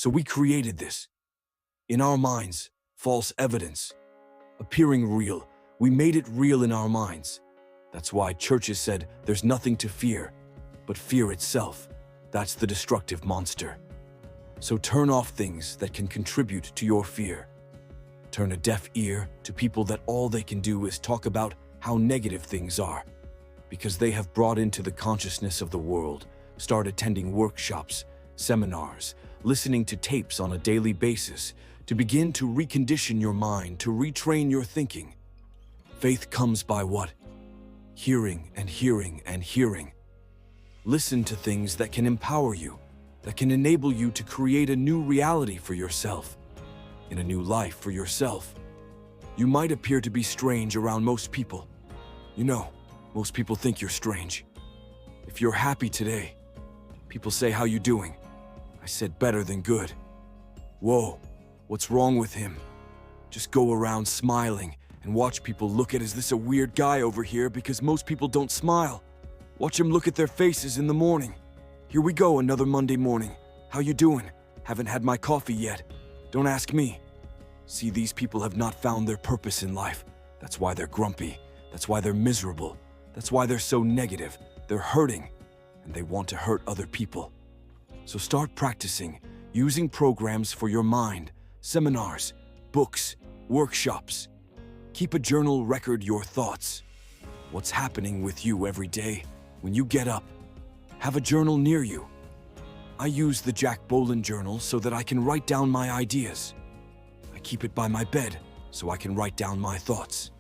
So we created this. In our minds, false evidence. Appearing real. We made it real in our minds. That's why churches said there's nothing to fear, but fear itself. That's the destructive monster. So turn off things that can contribute to your fear. Turn a deaf ear to people that all they can do is talk about how negative things are, because they have brought into the consciousness of the world. Start attending workshops, seminars, listening to tapes on a daily basis to begin to recondition your mind, to retrain your thinking. Faith comes by what? Hearing and hearing and hearing. Listen to things that can empower you, that can enable you to create a new reality for yourself, in a new life for yourself. You might appear to be strange around most people. You know, most people think you're strange. If you're happy today, people say, "How you doing?" I said, "Better than good." Whoa, what's wrong with him? Just go around smiling and watch people look at, "Is this a weird guy over here?" Because most people don't smile. Watch them look at their faces in the morning. Here we go, another Monday morning. "How you doing? Haven't had my coffee yet. Don't ask me." See, these people have not found their purpose in life. That's why they're grumpy. That's why they're miserable. That's why they're so negative. They're hurting, and they want to hurt other people. So start practicing, using programs for your mind, seminars, books, workshops. Keep a journal, record your thoughts. What's happening with you every day when you get up? Have a journal near you. I use the Jack Boland journal so that I can write down my ideas. I keep it by my bed so I can write down my thoughts.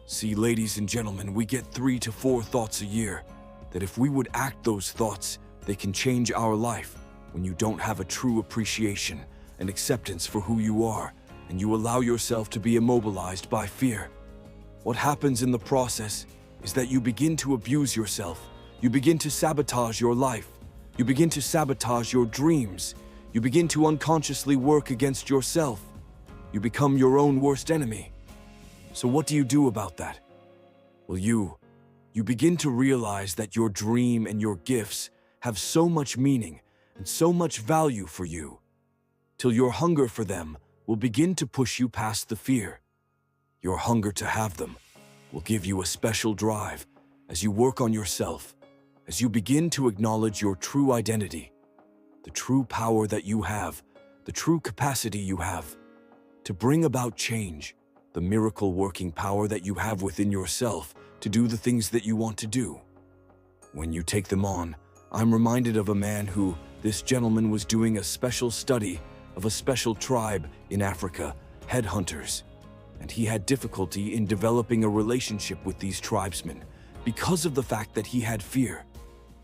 See, ladies and gentlemen, we get 3 to 4 thoughts a year, that if we would act those thoughts, they can change our life. When you don't have a true appreciation and acceptance for who you are, and you allow yourself to be immobilized by fear, what happens in the process is that you begin to abuse yourself. You begin to sabotage your life. You begin to sabotage your dreams. You begin to unconsciously work against yourself. You become your own worst enemy. So what do you do about that? Well, you begin to realize that your dream and your gifts have so much meaning and so much value for you, till your hunger for them will begin to push you past the fear. Your hunger to have them will give you a special drive as you work on yourself, as you begin to acknowledge your true identity, the true power that you have, the true capacity you have to bring about change, the miracle-working power that you have within yourself to do the things that you want to do. When you take them on, I'm reminded of a man who, this gentleman was doing a special study of a special tribe in Africa, headhunters, and he had difficulty in developing a relationship with these tribesmen because of the fact that he had fear.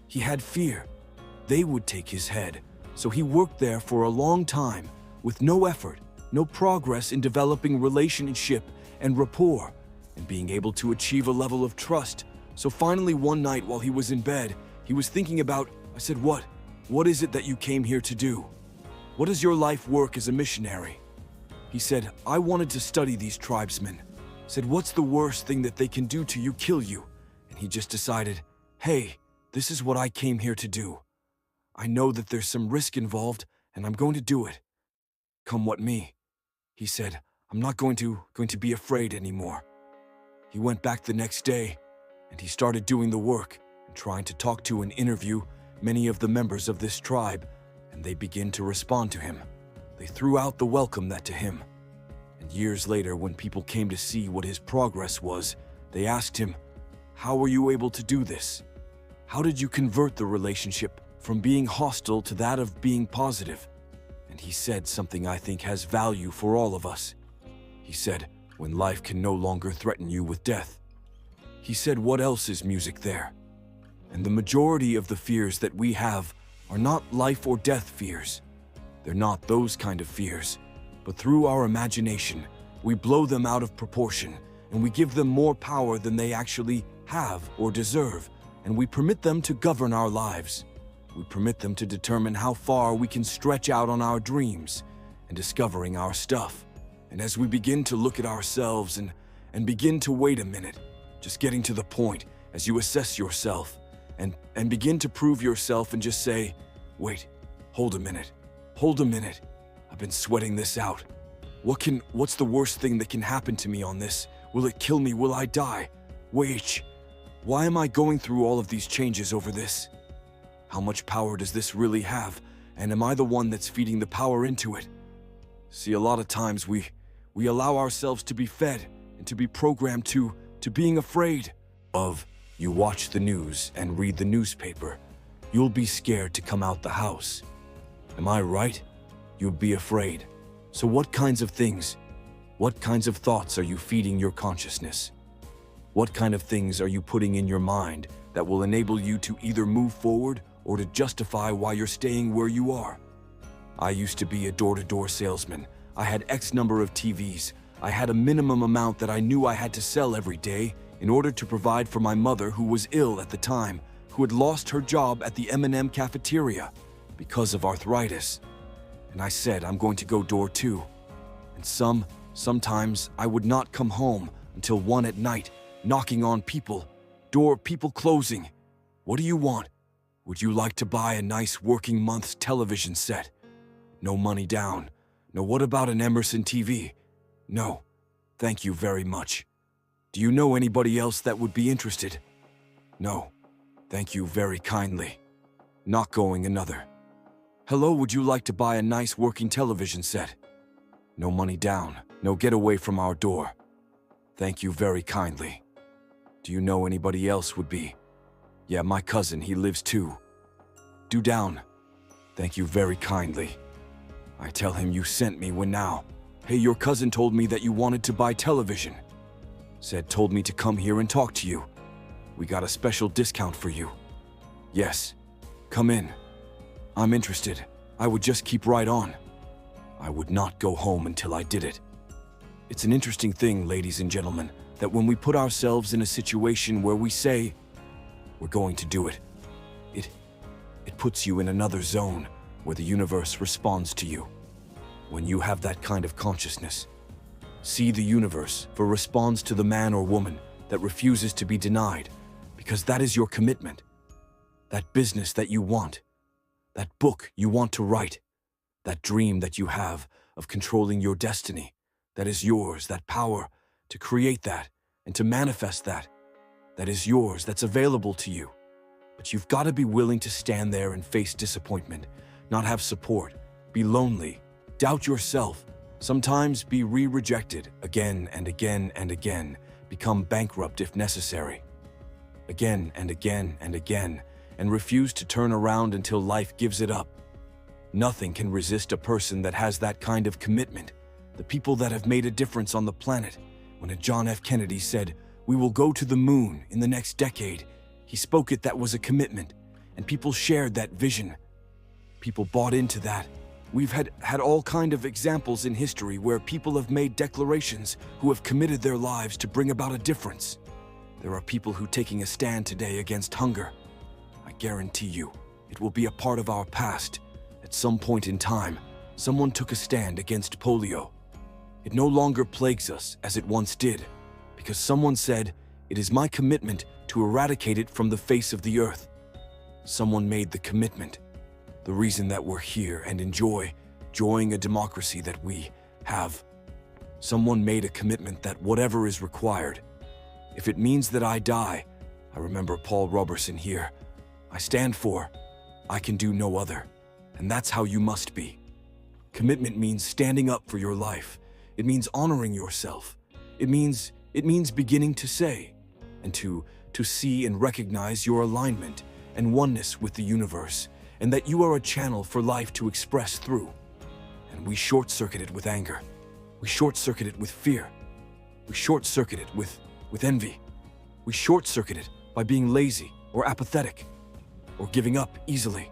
He had fear. They would take his head, so he worked there for a long time with no effort, no progress in developing relationship and rapport and being able to achieve a level of trust. So finally one night while he was in bed, he was thinking about, I said, what is it that you came here to do? What is your life work as a missionary? He said, I wanted to study these tribesmen. I said, what's the worst thing that they can do to you, kill you? And he just decided, hey, this is what I came here to do. I know that there's some risk involved and I'm going to do it. Come what may. He said, I'm not going to be afraid anymore. He went back the next day and he started doing the work and trying to talk to and interview many of the members of this tribe, and they began to respond to him. They threw out the welcome that to him. And years later, when people came to see what his progress was, they asked him, how were you able to do this? How did you convert the relationship from being hostile to that of being positive? And he said something I think has value for all of us. He said, when life can no longer threaten you with death. He said, what else is music there? And the majority of the fears that we have are not life or death fears. They're not those kind of fears, but through our imagination, we blow them out of proportion and we give them more power than they actually have or deserve, and we permit them to govern our lives. We permit them to determine how far we can stretch out on our dreams and discovering our stuff. And as we begin to look at ourselves and begin to wait a minute, just getting to the point as you assess yourself and begin to prove yourself and just say, wait, hold a minute, I've been sweating this out. What's the worst thing that can happen to me on this? Will it kill me? Will I die? Wait, why am I going through all of these changes over this? How much power does this really have? And am I the one that's feeding the power into it? See, a lot of times we allow ourselves to be fed and to be programmed to being afraid of. You watch the news and read the newspaper. You'll be scared to come out the house. Am I right? You'll be afraid. So what kinds of things, what kinds of thoughts are you feeding your consciousness? What kind of things are you putting in your mind that will enable you to either move forward or to justify why you're staying where you are? I used to be a door-to-door salesman. I had X number of TVs. I had a minimum amount that I knew I had to sell every day in order to provide for my mother, who was ill at the time, who had lost her job at the M&M cafeteria because of arthritis. And I said, I'm going to go door 2. And sometimes I would not come home until 1 at night, knocking on people closing. What do you want? Would you like to buy a nice working month's television set? No money down. No, what about an Emerson TV? No, thank you very much. Do you know anybody else that would be interested? No, thank you very kindly. Not going another. Hello, would you like to buy a nice working television set? No money down. No, get away from our door. Thank you very kindly. Do you know anybody else would be? Yeah, my cousin, he lives too. Do down. Thank you very kindly. I tell him you sent me when now. Hey, your cousin told me that you wanted to buy television. Told me to come here and talk to you. We got a special discount for you. Yes, come in. I'm interested. I would just keep right on. I would not go home until I did it. It's an interesting thing, ladies and gentlemen, that when we put ourselves in a situation where we say, we're going to do it, it puts you in another zone where the universe responds to you. When you have that kind of consciousness, see the universe for response to the man or woman that refuses to be denied, because that is your commitment. That business that you want, that book you want to write, that dream that you have of controlling your destiny, that is yours, that power to create that and to manifest that is yours, that's available to you. But you've got to be willing to stand there and face disappointment, not have support, be lonely, doubt yourself, sometimes be rejected again and again and again, become bankrupt if necessary, again and again and again, and refuse to turn around until life gives it up. Nothing can resist a person that has that kind of commitment. The people that have made a difference on the planet. When John F. Kennedy said, "We will go to the moon in the next decade," he spoke it. That was a commitment, and people shared that vision. People bought into that. We've had all kind of examples in history where people have made declarations, who have committed their lives to bring about a difference. There are people who taking a stand today against hunger. I guarantee you, it will be a part of our past. At some point in time, someone took a stand against polio. It no longer plagues us as it once did, because someone said, "It is my commitment to eradicate it from the face of the earth." Someone made the commitment. The reason that we're here and enjoying a democracy that we have. Someone made a commitment that whatever is required, if it means that I die, I remember Paul Robertson here, I stand for, I can do no other. And that's how you must be. Commitment means standing up for your life. It means honoring yourself. It means beginning to say and to see and recognize your alignment and oneness with the universe, and that you are a channel for life to express through. And we short-circuit it with anger. We short-circuit it with fear. We short-circuit it with envy. We short-circuit it by being lazy or apathetic or giving up easily.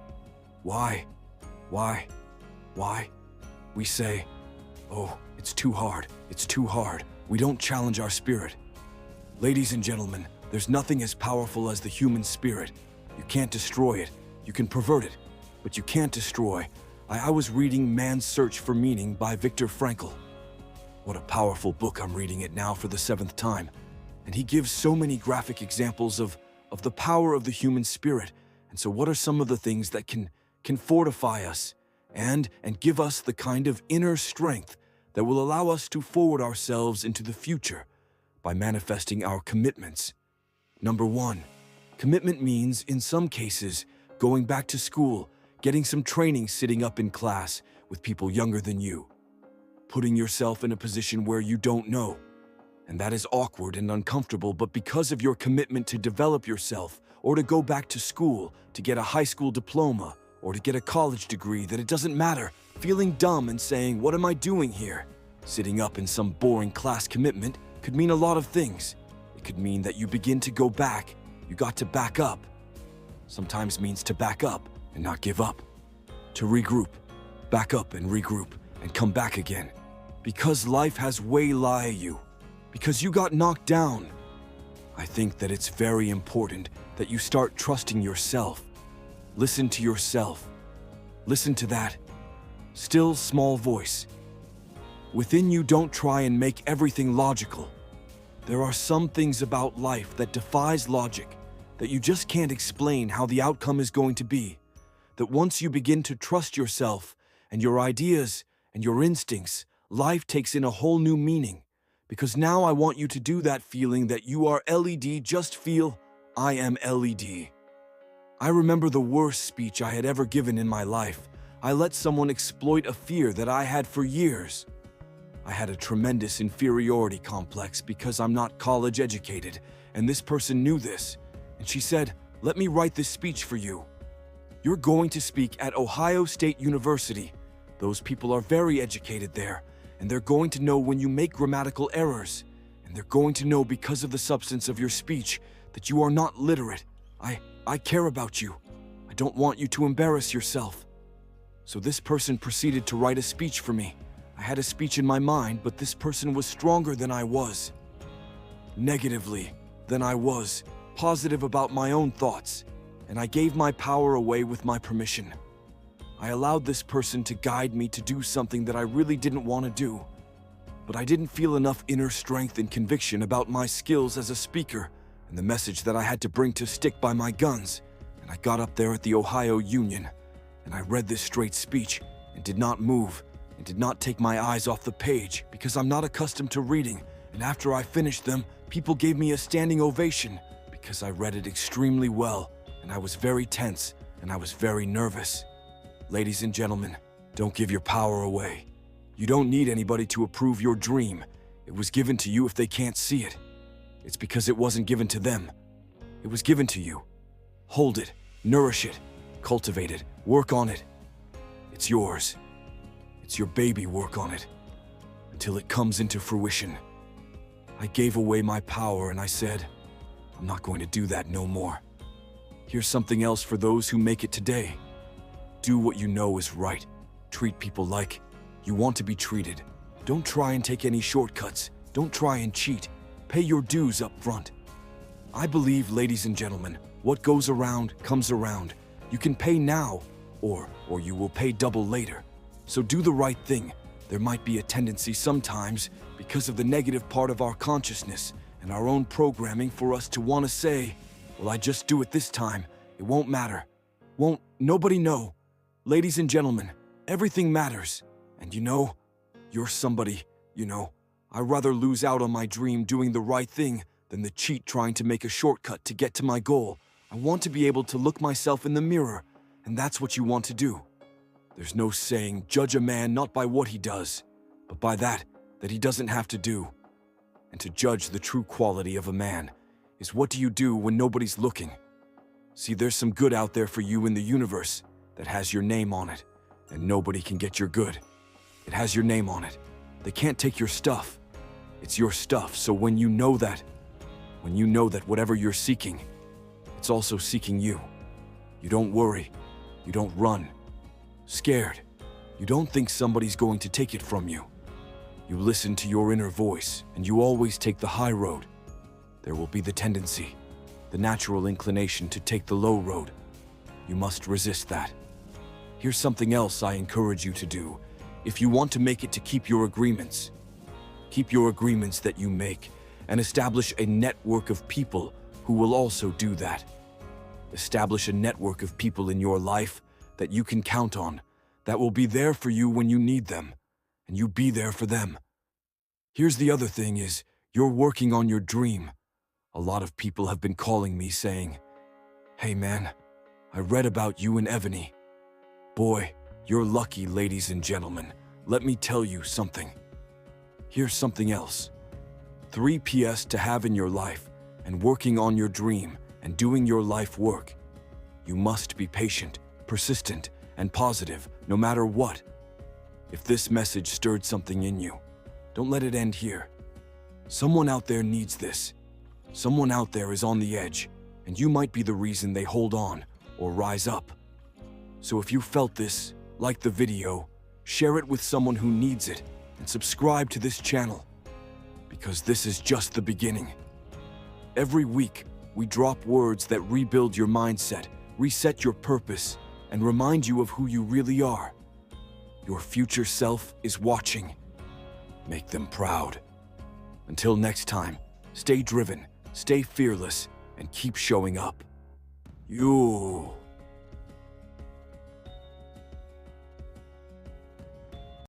Why? We say, "Oh, it's too hard. It's too hard." We don't challenge our spirit. Ladies and gentlemen, there's nothing as powerful as the human spirit. You can't destroy it. You can pervert it, but you can't destroy. I was reading Man's Search for Meaning by Viktor Frankl. What a powerful book. I'm reading it now for the 7th time. And he gives so many graphic examples of the power of the human spirit. And so what are some of the things that can fortify us and give us the kind of inner strength that will allow us to forward ourselves into the future by manifesting our commitments. Number 1, commitment means, in some cases, going back to school, getting some training sitting up in class with people younger than you, putting yourself in a position where you don't know. And that is awkward and uncomfortable, but because of your commitment to develop yourself, or to go back to school, to get a high school diploma, or to get a college degree, that it doesn't matter, feeling dumb and saying, "What am I doing here?" Sitting up in some boring class commitment could mean a lot of things. It could mean that you begin to go back, you got to back up. Sometimes means to back up and not give up. To regroup, back up and regroup, and come back again. Because life has waylaid you. Because you got knocked down. I think that it's very important that you start trusting yourself. Listen to yourself. Listen to that still small voice. Within you, don't try and make everything logical. There are some things about life that defies logic, that you just can't explain how the outcome is going to be. That once you begin to trust yourself and your ideas and your instincts, life takes in a whole new meaning. Because now I want you to do that feeling that you are LED, just feel, I am LED. I remember the worst speech I had ever given in my life. I let someone exploit a fear that I had for years. I had a tremendous inferiority complex because I'm not college educated, and this person knew this. And she said, "Let me write this speech for you. You're going to speak at Ohio State University. Those people are very educated there, and they're going to know when you make grammatical errors, and they're going to know because of the substance of your speech that you are not literate. I care about you. I don't want you to embarrass yourself." So this person proceeded to write a speech for me. I had a speech in my mind, but this person was stronger than I was. Negatively than I was. Positive about my own thoughts. And I gave my power away with my permission. I allowed this person to guide me to do something that I really didn't want to do. But I didn't feel enough inner strength and conviction about my skills as a speaker and the message that I had to bring to stick by my guns. And I got up there at the Ohio Union, and I read this straight speech and did not move and did not take my eyes off the page because I'm not accustomed to reading. And after I finished them, people gave me a standing ovation because I read it extremely well, and I was very tense and I was very nervous. Ladies and gentlemen, don't give your power away. You don't need anybody to approve your dream. It was given to you if they can't see it. It's because it wasn't given to them. It was given to you. Hold it, nourish it, cultivate it, work on it. It's yours. It's your baby, work on it until it comes into fruition. I gave away my power and I said, I'm not going to do that no more. Here's something else for those who make it today. Do what you know is right. Treat people like you want to be treated. Don't try and take any shortcuts. Don't try and cheat. Pay your dues up front. I believe, ladies and gentlemen, what goes around comes around. You can pay now, or you will pay double later. So do the right thing. There might be a tendency sometimes, because of the negative part of our consciousness and our own programming, for us to want to say, well, I just do it this time. It won't matter. Won't nobody know? Ladies and gentlemen, everything matters. And you're somebody, I'd rather lose out on my dream doing the right thing than the cheat trying to make a shortcut to get to my goal. I want to be able to look myself in the mirror, and that's what you want to do. There's no saying, judge a man not by what he does, but by that he doesn't have to do. And to judge the true quality of a man is, what do you do when nobody's looking? See, there's some good out there for you in the universe that has your name on it, and nobody can get your good. It has your name on it. They can't take your stuff. It's your stuff, so when you know that whatever you're seeking, it's also seeking you. You don't worry. You don't run. Scared. You don't think somebody's going to take it from you. You listen to your inner voice, and you always take the high road. There will be the tendency, the natural inclination to take the low road. You must resist that. Here's something else I encourage you to do. If you want to make it, to keep your agreements. Keep your agreements that you make, and establish a network of people who will also do that. Establish a network of people in your life that you can count on, that will be there for you when you need them, and you be there for them. Here's the other thing is, you're working on your dream. A lot of people have been calling me saying, "Hey man, I read about you and Ebony. Boy, you're lucky, ladies and gentlemen. Let me tell you something. Here's something else. 3 PS to have in your life, and working on your dream and doing your life work. You must be patient, persistent, and positive, no matter what. If this message stirred something in you, don't let it end here. Someone out there needs this. Someone out there is on the edge, and you might be the reason they hold on or rise up. So if you felt this, like the video, share it with someone who needs it, and subscribe to this channel, because this is just the beginning. Every week, we drop words that rebuild your mindset, reset your purpose, and remind you of who you really are. Your future self is watching. Make them proud. Until next time, stay driven, stay fearless, and keep showing up. You.